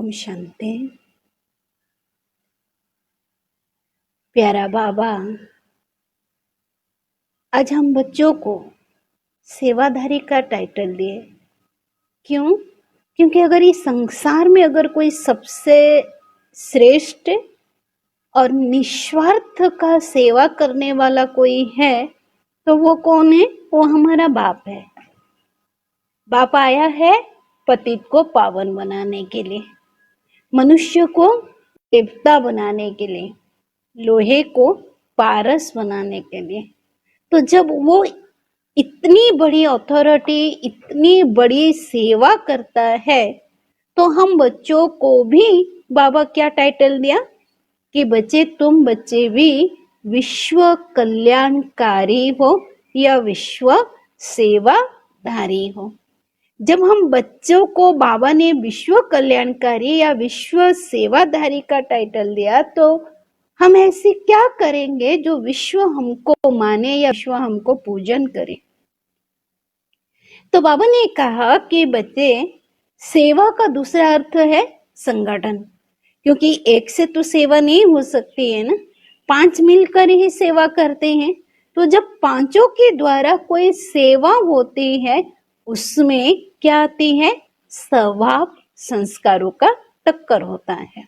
ओम शांति। प्यारा बाबा, आज हम बच्चों को सेवाधारी का टाइटल दिए। क्यों? क्योंकि अगर इस संसार में अगर कोई सबसे श्रेष्ठ और निस्वार्थ का सेवा करने वाला कोई है तो वो कौन है? वो हमारा बाप है। बाप आया है पतित को पावन बनाने के लिए, मनुष्य को देवता बनाने के लिए, लोहे को पारस बनाने के लिए। तो जब वो इतनी बड़ी अथॉरिटी, इतनी बड़ी सेवा करता है, तो हम बच्चों को भी बाबा क्या टाइटल दिया कि बच्चे, तुम बच्चे भी विश्व कल्याणकारी हो या विश्व सेवाधारी हो। जब हम बच्चों को बाबा ने विश्व कल्याणकारी या विश्व सेवाधारी का टाइटल दिया, तो हम ऐसे क्या करेंगे जो विश्व हमको माने या विश्व हमको पूजन करे। तो बाबा ने कहा कि बच्चे, सेवा का दूसरा अर्थ है संगठन, क्योंकि एक से तो सेवा नहीं हो सकती है ना, 5 मिलकर ही सेवा करते हैं। तो जब पांचों के द्वारा कोई सेवा होती है, उसमें क्या आती है? स्वभाव संस्कारों का टक्कर होता है।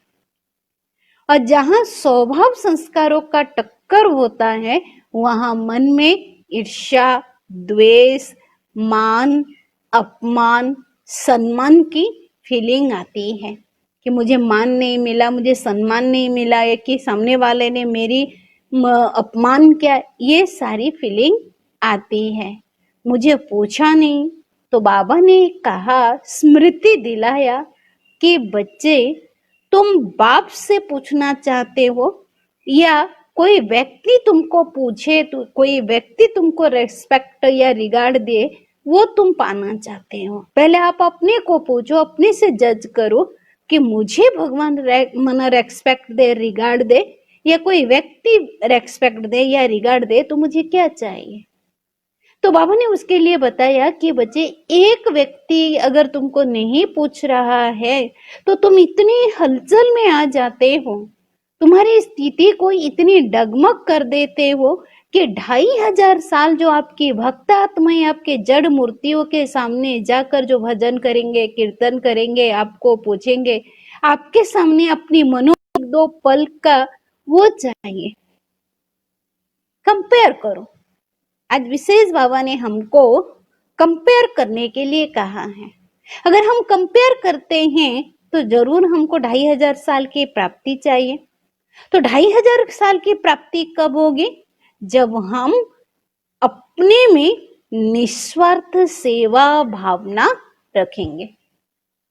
और जहां स्वभाव संस्कारों का टक्कर होता है, वहां मन में ईर्ष्या, द्वेष, मान, अपमान, सम्मान की फीलिंग आती है कि मुझे मान नहीं मिला, मुझे सम्मान नहीं मिला, या कि सामने वाले ने मेरी अपमान किया। ये सारी फीलिंग आती है। मुझे पूछा नहीं, तो बाबा ने कहा, स्मृति दिलाया कि बच्चे, तुम बाप से पूछना चाहते हो या कोई व्यक्ति तुमको पूछे, तो कोई व्यक्ति तुमको रेस्पेक्ट या रिगार्ड दे, वो तुम पाना चाहते हो? पहले आप अपने को पूछो, अपने से जज करो कि मुझे भगवान मना रेस्पेक्ट दे, रिगार्ड दे, या कोई व्यक्ति रेस्पेक्ट दे या रिगार्ड दे, तो मुझे क्या चाहिए? तो बाबा ने उसके लिए बताया कि बच्चे, एक व्यक्ति अगर तुमको नहीं पूछ रहा है तो तुम इतनी हलचल में आ जाते हो, तुम्हारी स्थिति को इतनी डगमग कर देते हो कि 2500 साल जो आपकी भक्त आत्माएं आपके जड़ मूर्तियों के सामने जाकर जो भजन करेंगे, कीर्तन करेंगे, आपको पूछेंगे, आपके सामने अपनी मनो 2 पल का वो चाहिए। कंपेयर करो। आज विशेष बाबा ने हमको कंपेयर करने के लिए कहा है। अगर हम कंपेयर करते हैं तो जरूर हमको 2500 साल की प्राप्ति चाहिए। तो 2500 साल की प्राप्ति कब होगी? जब हम अपने में निस्वार्थ सेवा भावना रखेंगे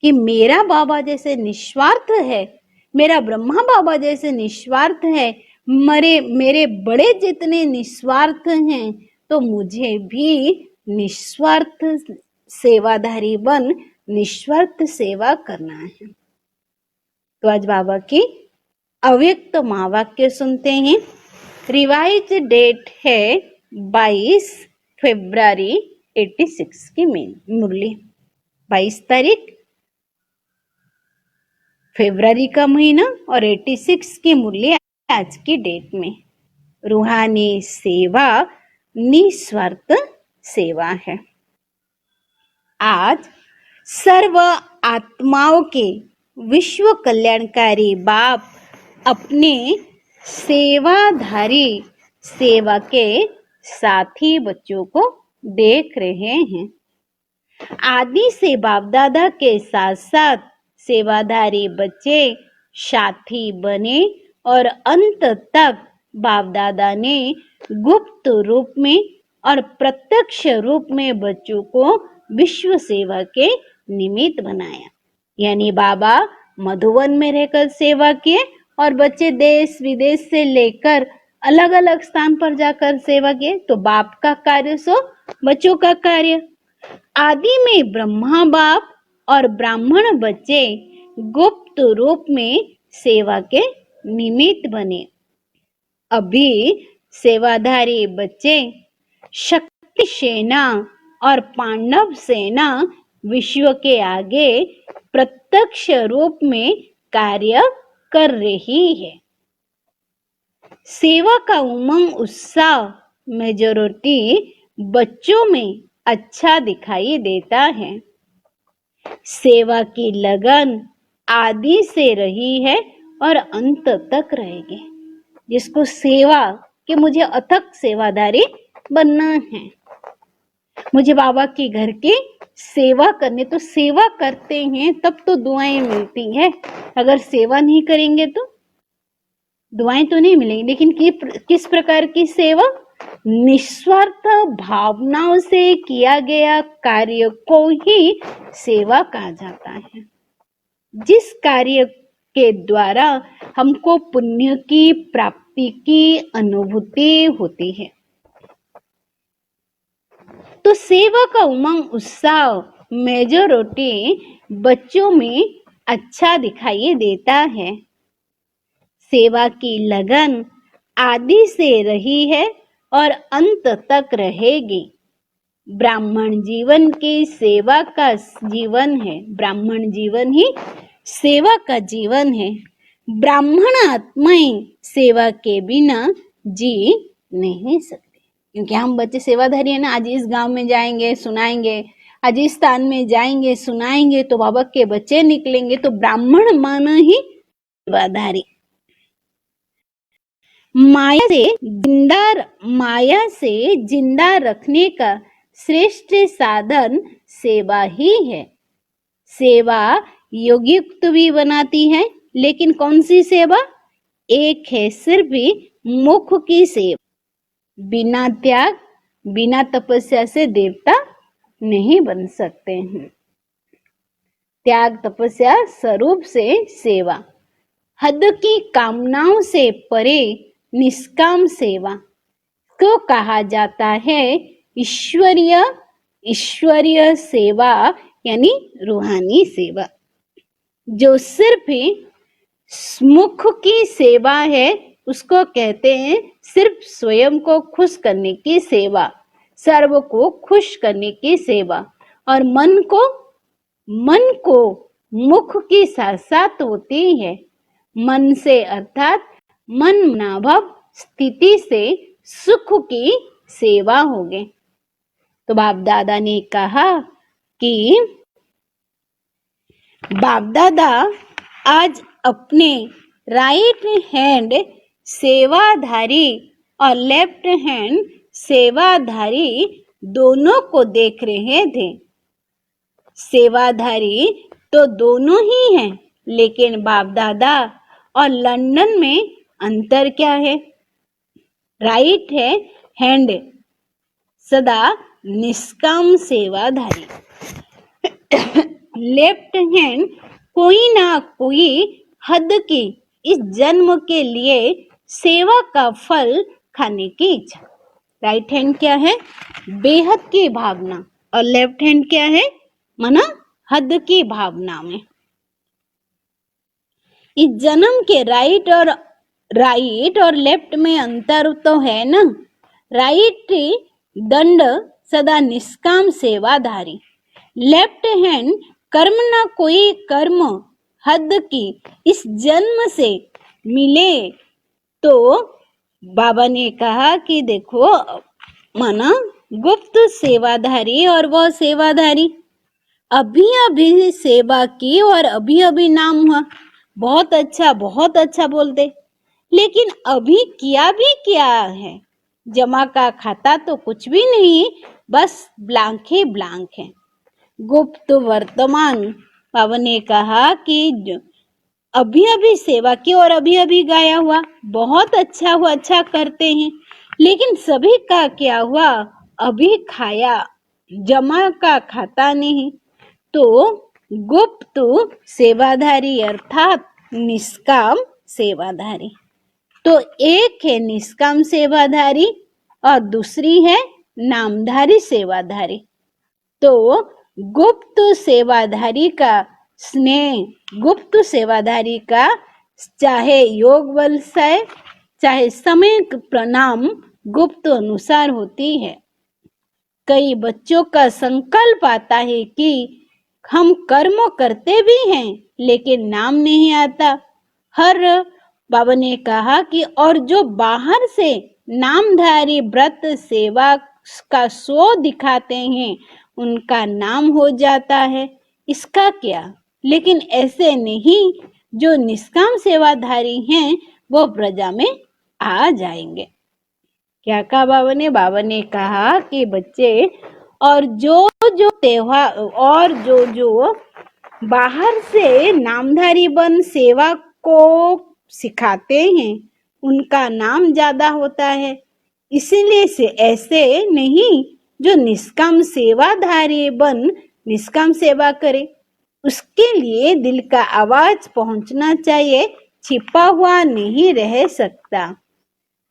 कि मेरा बाबा जैसे निस्वार्थ है, मेरा ब्रह्मा बाबा जैसे निस्वार्थ है, मेरे बड़े जितने निस्वार्थ हैं, तो मुझे भी निस्वार्थ सेवाधारी बन निस्वार्थ सेवा करना है। तो आज बाबा की अव्यक्त महावाक्य सुनते हैं। रिवाइज डेट है 22 फरवरी 86 की मुरली। 22 तारीख फरवरी का महीना और 86 की मुरली आज की डेट में। रूहानी सेवा निस्वार्थ सेवा है। आज सर्व आत्माओं के विश्व कल्याणकारी बाप अपने सेवाधारी सेवा के साथी बच्चों को देख रहे हैं। आदि से बाप दादा के साथ साथ सेवाधारी बच्चे साथी बने और अंत तक बाप दादा ने गुप्त रूप में और प्रत्यक्ष रूप में बच्चों को विश्व सेवा के निमित्त बनाया। यानी बाबा मधुवन में रहकर सेवा किए और बच्चे देश विदेश से लेकर अलग अलग स्थान पर जाकर सेवा किए। तो बाप का कार्य सो बच्चों का कार्य। आदि में ब्रह्मा बाप और ब्राह्मण बच्चे गुप्त रूप में सेवा के निमित्त बने। अभी सेवाधारी बच्चे शक्ति सेना और पांडव सेना विश्व के आगे प्रत्यक्ष रूप में कार्य कर रही है। सेवा का उमंग उत्साह मेजॉरिटी बच्चों में अच्छा दिखाई देता है। सेवा की लगन आदि से रही है और अंत तक रहेगी। जिसको सेवा कि मुझे अथक सेवादारी बनना है, मुझे बाबा के घर की सेवा करने, तो सेवा करते हैं तब तो दुआएं मिलती है। अगर सेवा नहीं करेंगे तो दुआएं तो नहीं मिलेंगी। लेकिन किस प्रकार की सेवा? निस्वार्थ भावनाओं से किया गया कार्य को ही सेवा कहा जाता है। जिस कार्य के द्वारा हमको पुण्य की प्राप्ति की अनुभूति होती है, तो सेवा का उमंग उत्साह मेजॉरिटी बच्चों में अच्छा दिखाई देता है। सेवा की लगन आदि से रही है और अंत तक रहेगी। ब्राह्मण जीवन की सेवा का जीवन है। ब्राह्मण जीवन ही सेवा का जीवन है। ब्राह्मण आत्माएं सेवा के बिना जी नहीं सकते। क्योंकि हम बच्चे सेवाधारी है ना। आज इस गांव में जाएंगे सुनाएंगे, आज इस स्थान में जाएंगे सुनाएंगे, तो बाबा के बच्चे निकलेंगे। तो ब्राह्मण माना ही सेवाधारी। माया से जिंदा रखने का श्रेष्ठ साधन सेवा ही है। सेवा योगयुक्त भी बनाती है, लेकिन कौन सी सेवा? एक है सिर्फ भी मुख की सेवा। बिना त्याग, बिना तपस्या से देवता नहीं बन सकते हैं। त्याग तपस्या स्वरूप से सेवा। हद की कामनाओं से परे निष्काम सेवा को कहा जाता है ईश्वरीय सेवा, यानी रूहानी सेवा। जो सिर्फ मुख की सेवा है उसको कहते हैं सिर्फ स्वयं को खुश करने की सेवा, सर्व को खुश करने की सेवा। और मन को मुख की साथ साथ होती है। मन से अर्थात मन नाभव स्थिति से सुख की सेवा होगी। तो बाप दादा ने कहा कि बाप दादा आज अपने राइट हैंड सेवाधारी और लेफ्ट हैंड सेवाधारी दोनों को देख रहे थे। सेवाधारी तो दोनों ही हैं, लेकिन बाप दादा और लंदन में अंतर क्या है? राइट है हैंड सदा निष्काम सेवाधारी, लेफ्ट हैंड कोई ना कोई हद की इस जन्म के लिए सेवा का फल खाने की इच्छा। राइट हैंड क्या है? बेहद की भावना, और लेफ्ट हैंड क्या है? मना हद की भावना में। इस जन्म के राइट और लेफ्ट में अंतर तो है ना। राइट दंड सदा निष्काम सेवाधारी, लेफ्ट हैंड कर्म ना कोई कर्म हद की इस जन्म से मिले। तो बाबा ने कहा कि देखो माना गुप्त सेवाधारी और वह सेवाधारी अभी अभी सेवा की और अभी अभी नाम हुआ, बहुत अच्छा बोलते, लेकिन अभी किया भी क्या है? जमा का खाता तो कुछ भी नहीं, बस ब्लैंक ही ब्लैंक है। गुप्त वर्तमान बाबा ने कहा कि अभी अभी सेवा की और अभी अभी गाया हुआ, बहुत अच्छा हुआ, अच्छा करते हैं, लेकिन सभी का क्या हुआ? अभी खाया, जमा का खाता नहीं। तो गुप्त सेवाधारी अर्थात निष्काम सेवाधारी। तो एक है निष्काम सेवाधारी और दूसरी है नामधारी सेवाधारी। तो गुप्त सेवाधारी का स्नेह, गुप्त सेवाधारी का चाहे योग बल से चाहे समय प्रणाम गुप्त अनुसार होती है। कई बच्चों का संकल्प आता है कि हम कर्म करते भी हैं लेकिन नाम नहीं आता। हर बाबा ने कहा कि और जो बाहर से नामधारी व्रत सेवा का शो दिखाते हैं उनका नाम हो जाता है, इसका क्या। लेकिन ऐसे नहीं, जो निष्काम सेवाधारी हैं वो प्रजा में आ जाएंगे। क्या कहा बाबा ने? बाबा ने कहा कि बच्चे, और जो जो त्योहार और जो जो बाहर से नामधारी बन सेवा को सिखाते हैं उनका नाम ज्यादा होता है। इसीलिए से ऐसे नहीं, जो निष्काम सेवाधारी बन निष्काम सेवा करे, उसके लिए दिल का आवाज पहुंचना चाहिए, छिपा हुआ नहीं रह सकता।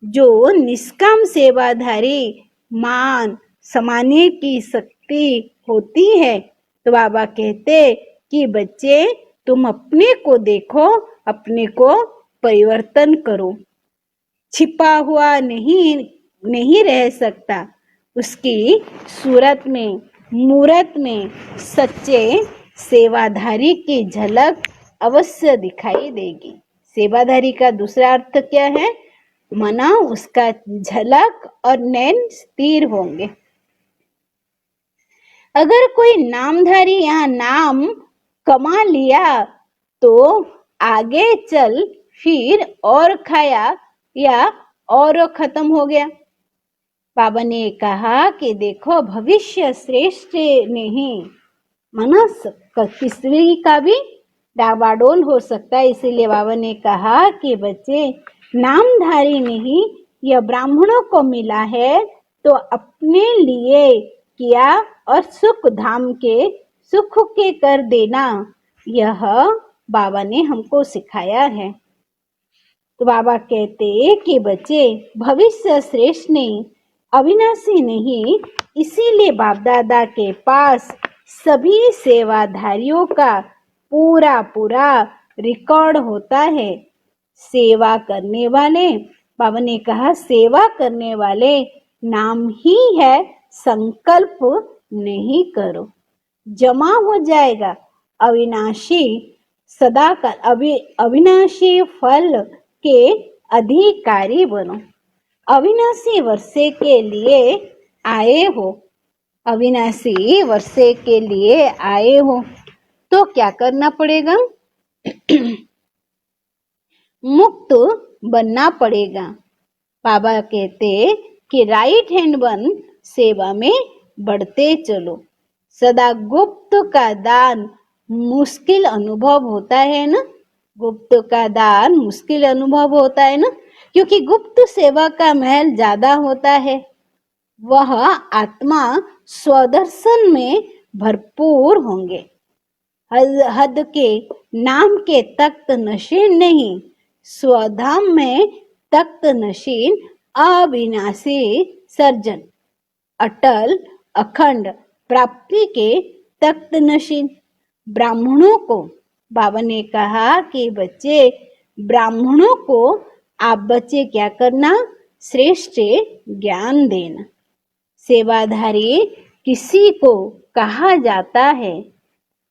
जो निष्काम सेवाधारी मान समाने की शक्ति होती है, तो बाबा कहते कि बच्चे तुम अपने को देखो, अपने को परिवर्तन करो। छिपा हुआ नहीं रह सकता। उसकी सूरत में, मूरत में सच्चे सेवाधारी की झलक अवश्य दिखाई देगी। सेवाधारी का दूसरा अर्थ क्या है? मना उसका झलक और नैन स्थिर होंगे। अगर कोई नामधारी यहाँ नाम कमा लिया तो आगे चल फिर और खाया या और खत्म हो गया। बाबा ने कहा कि देखो, भविष्य श्रेष्ठ नहीं, मनस किसी का भी डाबाडोल हो सकता है। इसीलिए बाबा ने कहा कि बच्चे, नामधारी नहीं, यह ब्राह्मणों को मिला है तो अपने लिए किया और सुख धाम के सुख के कर देना, यह बाबा ने हमको सिखाया है। तो बाबा कहते कि बच्चे, भविष्य श्रेष्ठ नहीं, अविनाशी नहीं, इसीलिए बाप दादा के पास सभी सेवाधारियों का पूरा रिकॉर्ड होता है। सेवा करने वाले, बाबा ने कहा, सेवा करने वाले नाम ही है, संकल्प नहीं करो, जमा हो जाएगा। अविनाशी सदा का अविनाशी फल के अधिकारी बनो। अविनाशी वर्षे के लिए आए हो, अविनाशी वर्षे के लिए आए हो, तो क्या करना पड़ेगा? मुक्त बनना पड़ेगा। बाबा कहते कि राइट हैंड बन सेवा में बढ़ते चलो। सदा गुप्त का दान मुश्किल अनुभव होता है ना, गुप्त का दान मुश्किल अनुभव होता है ना, क्योंकि गुप्त सेवा का महल ज्यादा होता है। वह आत्मा स्वदर्शन में भरपूर होंगे। हद के नाम के तख्त नशीन नहीं, स्वधाम में तख्त नशीन अविनाशी सर्जन, अटल अखंड प्राप्ति के तख्त नशीन। ब्राह्मणों को बाबा ने कहा कि बच्चे, ब्राह्मणों को आप बच्चे क्या करना? श्रेष्ठ ज्ञान देना। सेवाधारी किसी को कहा जाता है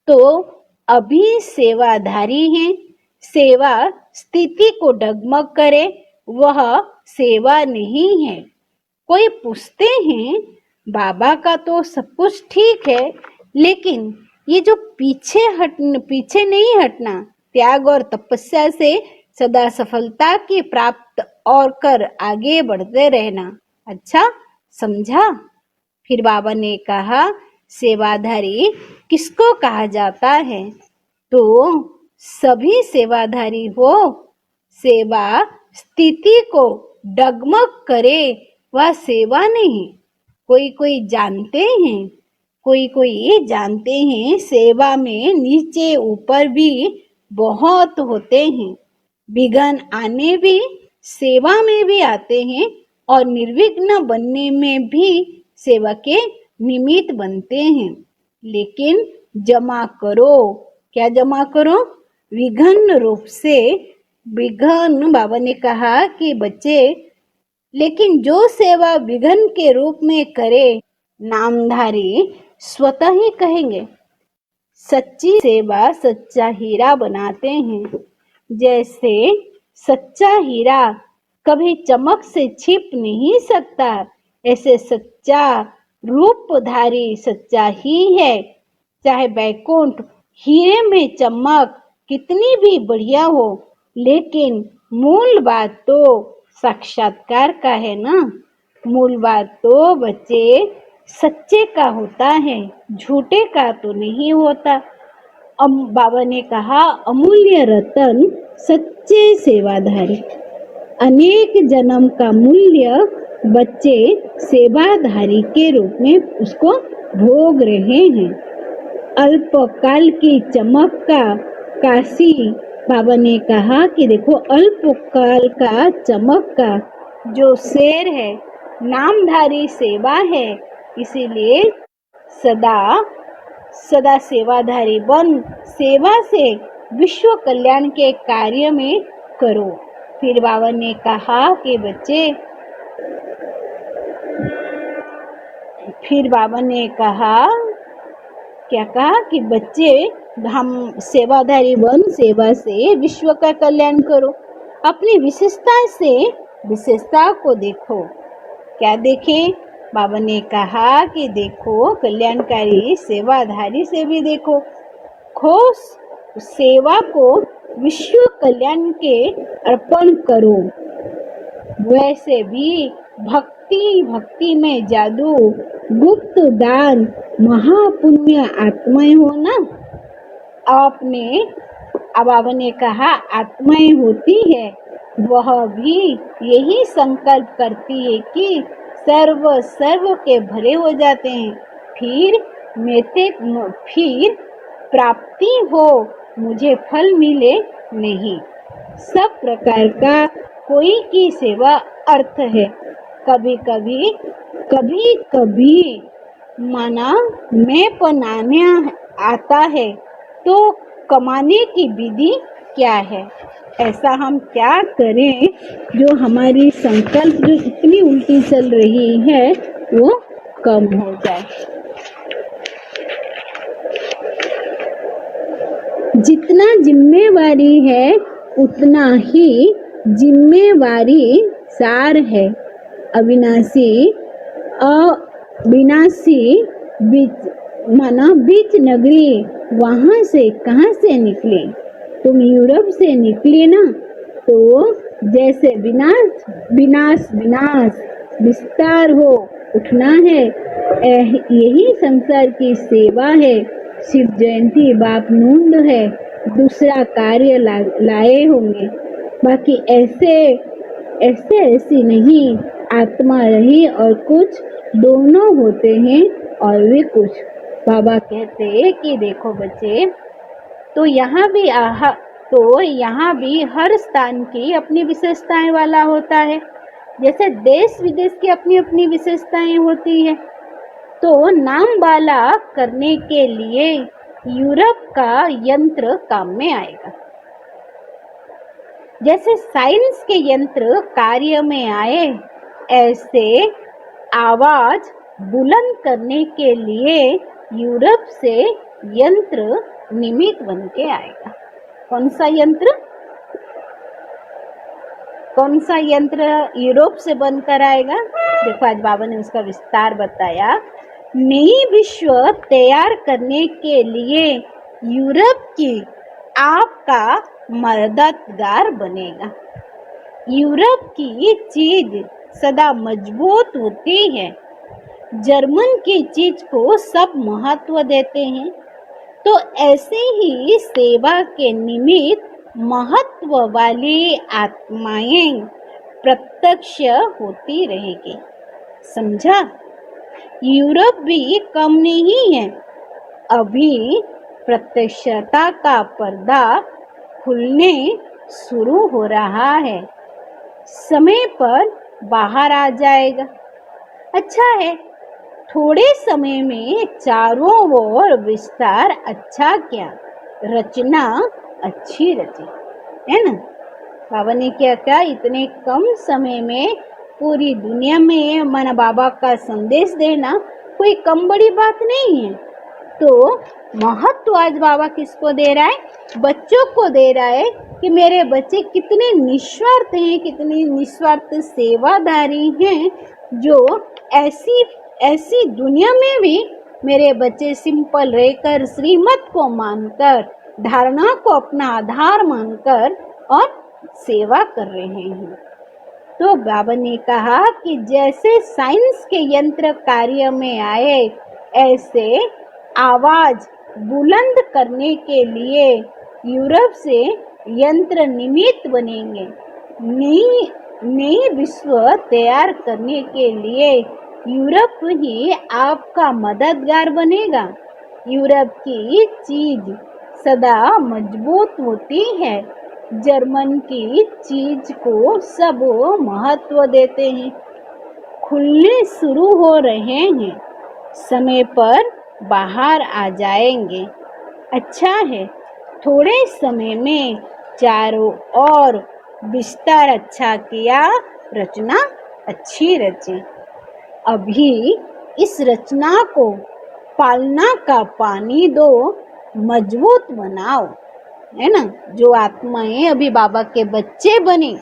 तो अभी सेवाधारी हैं। सेवा स्थिति को डगमग करे, वह सेवा नहीं है। कोई पूछते हैं, बाबा का तो सब कुछ ठीक है, लेकिन ये जो पीछे नहीं हटना, त्याग और तपस्या से सदा सफलता की प्राप्त और कर आगे बढ़ते रहना, अच्छा समझा? फिर बाबा ने कहा, सेवाधारी किसको कहा जाता है? तो सभी सेवाधारी हो। सेवा स्थिति को डगमग करे, वह सेवा नहीं। कोई जानते हैं सेवा में नीचे ऊपर भी बहुत होते हैं। विघ्न आने भी सेवा में भी आते हैं और निर्विघ्न बनने में भी सेवा के निमित्त बनते हैं। लेकिन जमा करो, क्या जमा करो? विघ्न रूप से। विघ्न, बाबा ने कहा कि बच्चे, लेकिन जो सेवा विघ्न के रूप में करे, नामधारी स्वतः ही कहेंगे सच्ची सेवा सच्चा हीरा बनाते हैं। जैसे सच्चा हीरा कभी चमक से छिप नहीं सकता, ऐसे सच्चा रूपधारी सच्चा ही है। चाहे बैकुंठ हीरे में चमक कितनी भी बढ़िया हो, लेकिन मूल बात तो साक्षात्कार का है ना। मूल बात तो बच्चे सच्चे का होता है, झूठे का तो नहीं होता। बाबा ने कहा, अमूल्य रतन सच्चे सेवाधारी। अनेक जन्म का मूल्य बच्चे सेवाधारी के रूप में उसको भोग रहे हैं। अल्पकाल की चमक का काशी बाबा ने कहा कि देखो, अल्पकाल का चमक का जो शेर है, नामधारी सेवा है, इसीलिए सदा सदा सेवाधारी बन सेवा से विश्व कल्याण के कार्य में करो। फिर बाबा ने कहा कि बच्चे, फिर बाबा ने कहा, क्या कहा कि बच्चे हम सेवाधारी बन सेवा से विश्व का कल्याण करो। अपनी विशेषता से विशेषता को देखो। क्या देखें? बाबा ने कहा कि देखो, कल्याणकारी सेवाधारी से भी देखो, खोस सेवा को विश्व कल्याण के अर्पण करो। वैसे भी भक्ति में जादू, गुप्त दान, महापुण्य आत्माएं हो ना। बाबा ने कहा आत्माएं होती है, वह भी यही संकल्प करती है कि सर्व के भले हो जाते हैं। फिर प्राप्ति हो, मुझे फल मिले नहीं। सब प्रकार का कोई की सेवा अर्थ है। कभी कभी माना मैं पनाने आता है तो कमाने की विधि क्या है। ऐसा हम क्या करें जो हमारी संकल्प जो इतनी उल्टी चल रही है वो कम हो जाए। जितना जिम्मेवारी है उतना ही जिम्मेवारी सार है। अविनाशी बीच नगरी, वहां से कहां से निकले? तुम यूरोप से निकले ना, तो जैसे विनाश विस्तार हो उठना है। यही संसार की सेवा है। शिव जयंती बाप नूंद है, दूसरा कार्य लाए होंगे। बाकी ऐसी नहीं, आत्मा रही और कुछ दोनों होते हैं और वे कुछ। बाबा कहते हैं कि देखो बच्चे, तो यहाँ भी हर स्थान की अपनी विशेषताएं वाला होता है। जैसे देश विदेश की अपनी अपनी विशेषताएं होती है। तो नाम वाला करने के लिए यूरोप का यंत्र काम में आएगा। जैसे साइंस के यंत्र कार्य में आए, ऐसे आवाज बुलंद करने के लिए यूरोप से यंत्र निमित्त बन के आएगा। कौन सा यंत्र यूरोप से बनकर आएगा? देखो, आज बाबा ने उसका विस्तार बताया। नई विश्व तैयार करने के लिए यूरोप की आपका मददगार बनेगा। यूरोप की चीज सदा मजबूत होती है। जर्मन की चीज को सब महत्व देते हैं। तो ऐसे ही सेवा के निमित्त महत्व वाली आत्माएं प्रत्यक्ष होती रहेगी। समझा? यूरोप भी कम नहीं है। अभी प्रत्यक्षता का पर्दा खुलने शुरू हो रहा है। समय पर बाहर आ जाएगा। अच्छा है, थोड़े समय में चारों ओर विस्तार अच्छा क्या, रचना अच्छी रची, है ना। बाबा ने क्या कहा, इतने कम समय में पूरी दुनिया में मन बाबा का संदेश देना कोई कम बड़ी बात नहीं है। तो महत्व आज बाबा किसको दे रहा है? बच्चों को दे रहा है कि मेरे बच्चे कितने निस्वार्थ हैं, कितनी निस्वार्थ सेवादारी हैं, जो ऐसी ऐसी दुनिया में भी मेरे बच्चे सिंपल रहकर, श्रीमत को मानकर, धारणा को अपना आधार मानकर और सेवा कर रहे हैं। तो बाबा ने कहा कि जैसे साइंस के यंत्र कार्य में आए, ऐसे आवाज बुलंद करने के लिए यूरोप से यंत्र निमित्त बनेंगे। नई विश्व तैयार करने के लिए यूरोप ही आपका मददगार बनेगा। यूरोप की चीज सदा मजबूत होती है। जर्मन की चीज को सब महत्व देते हैं। खुलने शुरू हो रहे हैं, समय पर बाहर आ जाएंगे। अच्छा है, थोड़े समय में चारों ओर विस्तार अच्छा किया, रचना अच्छी रचे। अभी इस रचना को पालना का पानी दो, मजबूत बनाओ, है ना। जो आत्माएं अभी बाबा के बच्चे बने,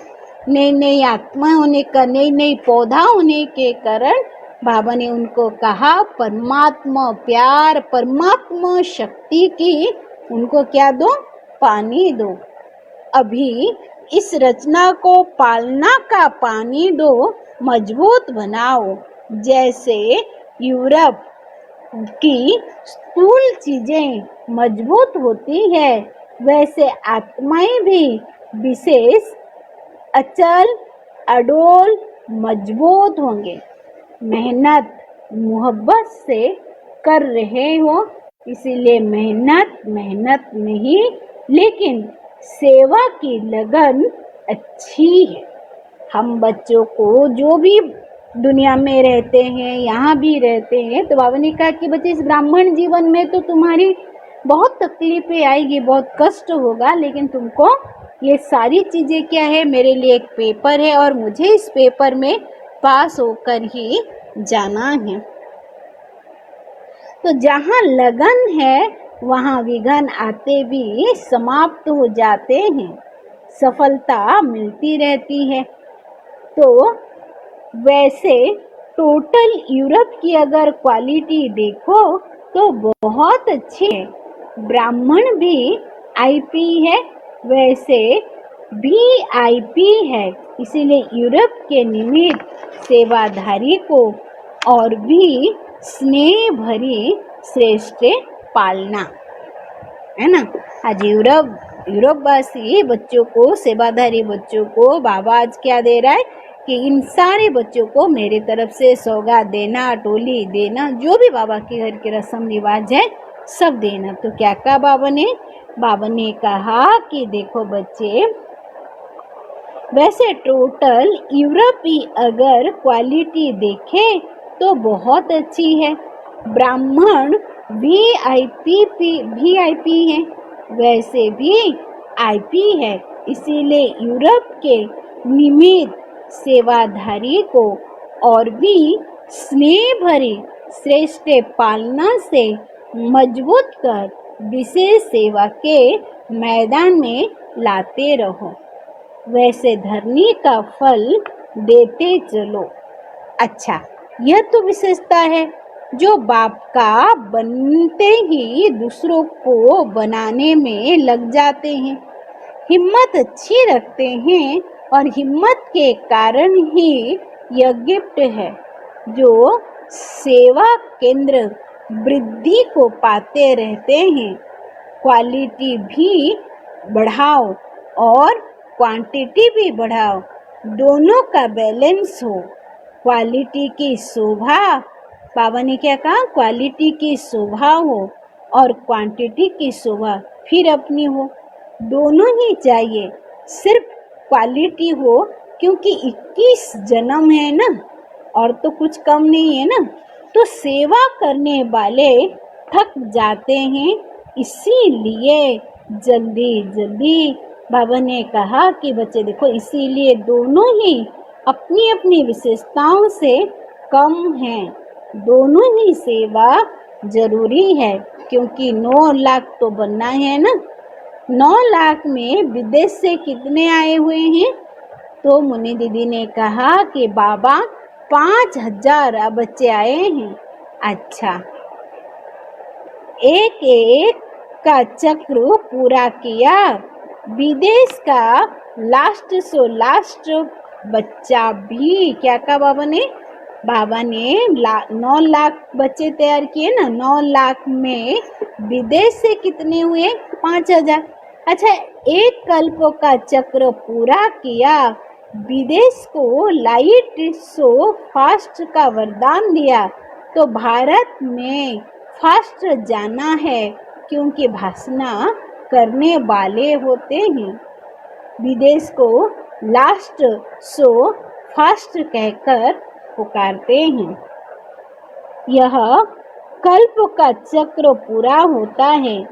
नई नई आत्मा होने का, नई नई पौधा होने के कारण बाबा ने उनको कहा परमात्मा प्यार, परमात्मा शक्ति की उनको क्या दो? पानी दो। अभी इस रचना को पालना का पानी दो, मजबूत बनाओ। जैसे यूरोप की स्थूल चीजें मजबूत होती है, वैसे आत्माएं भी विशेष अचल, अडोल, मजबूत होंगे। मेहनत मोहब्बत से कर रहे हो, इसीलिए मेहनत नहीं, लेकिन सेवा की लगन अच्छी है। हम बच्चों को जो भी दुनिया में रहते हैं, यहाँ भी रहते हैं, तो बाबा ने कहा कि बच्चे इस ब्राह्मण जीवन में तो तुम्हारी बहुत तकलीफें आएगी, बहुत कष्ट होगा, लेकिन तुमको ये सारी चीज़ें क्या है, मेरे लिए एक पेपर है और मुझे इस पेपर में पास होकर ही जाना है। तो जहाँ लगन है वहाँ विघ्न आते भी समाप्त हो जाते हैं, सफलता मिलती रहती है। तो वैसे टोटल यूरोप की अगर क्वालिटी देखो तो बहुत अच्छी है। ब्राह्मण भी आईपी है, वैसे वीआईपी है। इसीलिए यूरोप के निमित्त सेवाधारी को और भी स्नेह भरी श्रेष्ठ पालना, है ना। आज यूरोपवासी बच्चों को, सेवाधारी बच्चों को बाबा आज क्या दे रहा है कि इन सारे बच्चों को मेरे तरफ से सौगात देना, टोली देना, जो भी बाबा के घर के रस्म रिवाज है सब देना। तो क्या कहा बाबा ने कहा कि देखो बच्चे, वैसे टोटल यूरोपी अगर क्वालिटी देखे तो बहुत अच्छी है। ब्राह्मण वीआईपी है, वैसे भी आईपी है। इसीलिए यूरोप के निमित्त सेवाधारी को और भी स्नेह भरी श्रेष्ठ पालना से मजबूत कर विशेष सेवा के मैदान में लाते रहो। वैसे धरनी का फल देते चलो। अच्छा, यह तो विशेषता है जो बाप का बनते ही दूसरों को बनाने में लग जाते हैं, हिम्मत अच्छी रखते हैं और हिम्मत के कारण ही यह गिफ्ट है जो सेवा केंद्र वृद्धि को पाते रहते हैं। क्वालिटी भी बढ़ाओ और क्वांटिटी भी बढ़ाओ, दोनों का बैलेंस हो। क्वालिटी की शोभा, बाबा ने क्या कहा, क्वालिटी की शोभा हो और क्वांटिटी की शोभा फिर अपनी हो, दोनों ही चाहिए। सिर्फ क्वालिटी हो क्योंकि 21 जन्म है ना, और तो कुछ कम नहीं है ना। तो सेवा करने वाले थक जाते हैं, इसीलिए जल्दी बाबा ने कहा कि बच्चे देखो, इसीलिए दोनों ही अपनी अपनी विशेषताओं से कम हैं, दोनों ही सेवा जरूरी है। क्योंकि 9 लाख तो बनना है ना। 9 लाख में विदेश से कितने आए हुए हैं? तो मुन्नी दीदी ने कहा कि बाबा 5,000 बच्चे आए हैं। अच्छा, एक एक का चक्र पूरा किया, विदेश का लास्ट बच्चा भी क्या कहा बाबा ने? बाबा ने 9 लाख बच्चे तैयार किए ना। 9 लाख में विदेश से कितने हुए? 5,000। अच्छा, एक कल्प का चक्र पूरा किया, विदेश को लाइट सो फास्ट का वरदान दिया। तो भारत में फास्ट जाना है, क्योंकि भाषणा करने वाले होते हैं। विदेश को लास्ट सो फास्ट कहकर पुकारते हैं। यह कल्प का चक्र पूरा होता है।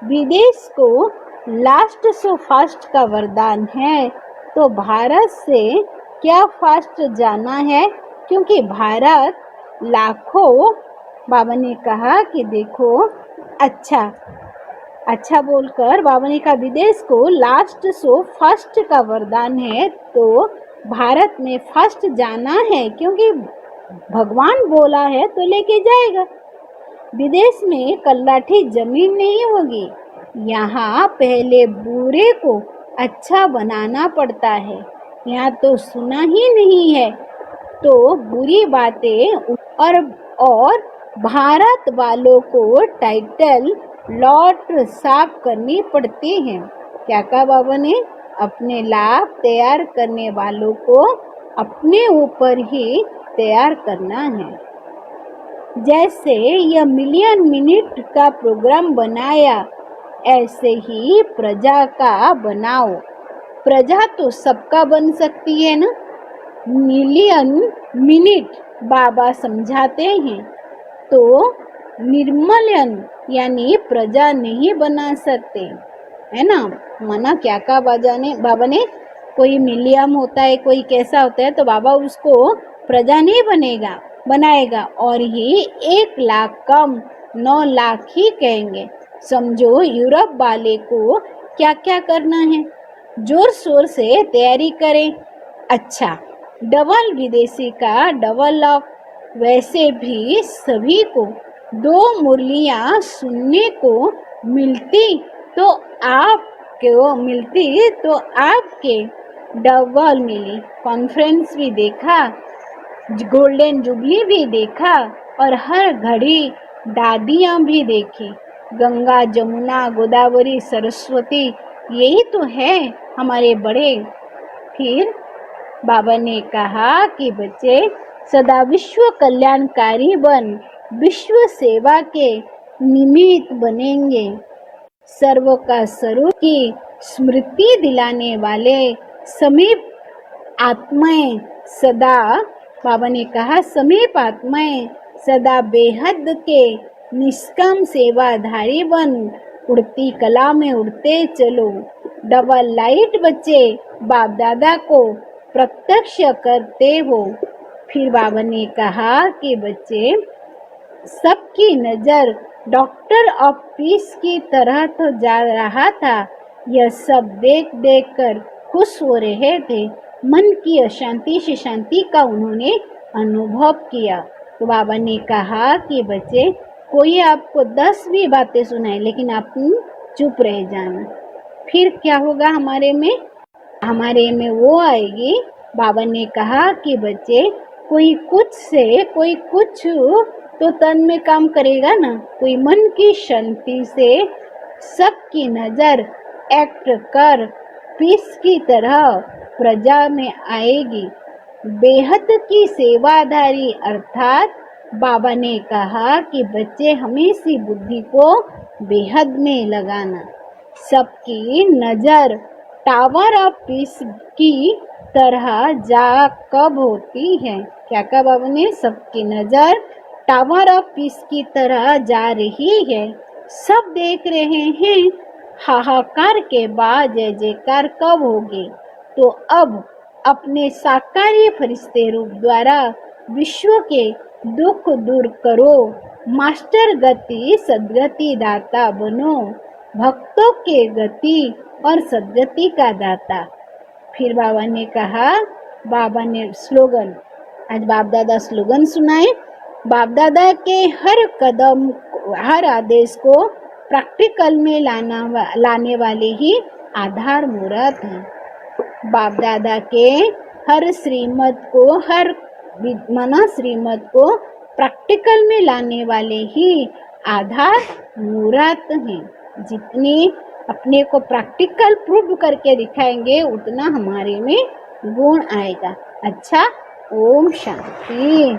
विदेश को लास्ट सो फास्ट का वरदान है, तो भारत से क्या फास्ट जाना है, क्योंकि भारत लाखों। बाबा ने कहा कि देखो, अच्छा बोलकर बाबा ने कहा विदेश को लास्ट सो फर्स्ट का वरदान है, तो भारत में फर्स्ट जाना है, क्योंकि भगवान बोला है तो लेके जाएगा। विदेश में कल्लाठी जमीन नहीं होगी। यहाँ पहले बुरे को अच्छा बनाना पड़ता है। यहाँ तो सुना ही नहीं है, तो बुरी बातें और भारत वालों को टाइटल लॉट साफ करनी पड़ती हैं। क्या कहा बाबा ने? अपने लाभ तैयार करने वालों को अपने ऊपर ही तैयार करना है। जैसे यह मिलियन मिनट का प्रोग्राम बनाया, ऐसे ही प्रजा का बनाओ। प्रजा तो सबका बन सकती है ना। मिलियन मिनट बाबा समझाते हैं, तो निर्मलन यानी प्रजा नहीं बना सकते, है ना। माना क्या कहा बाबा ने? कोई मिलियन होता है, कोई कैसा होता है, तो बाबा उसको प्रजा नहीं बनाएगा, और ये 1 लाख कम 9 लाख ही कहेंगे। समझो, यूरोप वाले को क्या क्या करना है, जोर शोर से तैयारी करें। अच्छा, डबल विदेशी का डबल लॉक। वैसे भी सभी को 2 मुरलियाँ सुनने को मिलती, तो आपके डबल मिली। कॉन्फ्रेंस भी देखा, गोल्डन जुबली भी देखा, और हर घड़ी दादियाँ भी देखी। गंगा, जमुना, गोदावरी, सरस्वती, यही तो है हमारे बड़े। फिर बाबा ने कहा कि बच्चे सदा विश्व कल्याणकारी बन विश्व सेवा के निमित्त बनेंगे। सर्व का स्वरूप की स्मृति दिलाने वाले समीप आत्माएं सदा, बाबा ने कहा समीप आत्माएं सदा बेहद के निष्काम सेवाधारी बन उड़ती कला में उड़ते चलो। डबल लाइट बच्चे बाप दादा को प्रत्यक्ष करते हो। फिर बाबा ने कहा कि बच्चे, सबकी नजर डॉक्टर ऑफ पीस की तरह तो जा रहा था। यह सब देख देख कर खुश हो रहे थे। मन की अशांति से शांति का उन्होंने अनुभव किया। तो बाबा ने कहा कि बच्चे, कोई आपको 10 भी बातें सुनाए, लेकिन आप चुप रह जाना। फिर क्या होगा हमारे में वो आएगी। बाबा ने कहा कि बच्चे, कोई कुछ तो तन में काम करेगा ना। कोई मन की शांति से सबकी नजर एक्ट कर पीस की तरह प्रजा में आएगी। बेहद की सेवाधारी, अर्थात बाबा ने कहा कि बच्चे हमेशा बुद्धि को बेहद में लगाना। सबकी नजर टावर ऑफ पीस की तरह जा कब होती है? क्या कहा बाबा ने? सबकी नजर टावर ऑफ पीस की तरह जा रही है। सब देख रहे हैं। हाहाकार के बाद जय जयकार कब होगी? तो अब अपने साकारी फरिश्ते रूप द्वारा विश्व के दुख दूर करो। मास्टर गति सद्गति दाता बनो, भक्तों के गति और सद्गति का दाता। फिर बाबा ने कहा, बाबा ने स्लोगन, आज बाप दादा स्लोगन सुनाए। बाप दादा के हर कदम, हर आदेश को प्रैक्टिकल में लाने वाले ही आधार मूरत हैं। बाप दादा के हर श्रीमत को, हर मना श्रीमत को प्रैक्टिकल में लाने वाले ही आधार मूरत हैं। जितने अपने को प्रैक्टिकल प्रूव करके दिखाएंगे उतना हमारे में गुण आएगा। अच्छा, ओम शांति।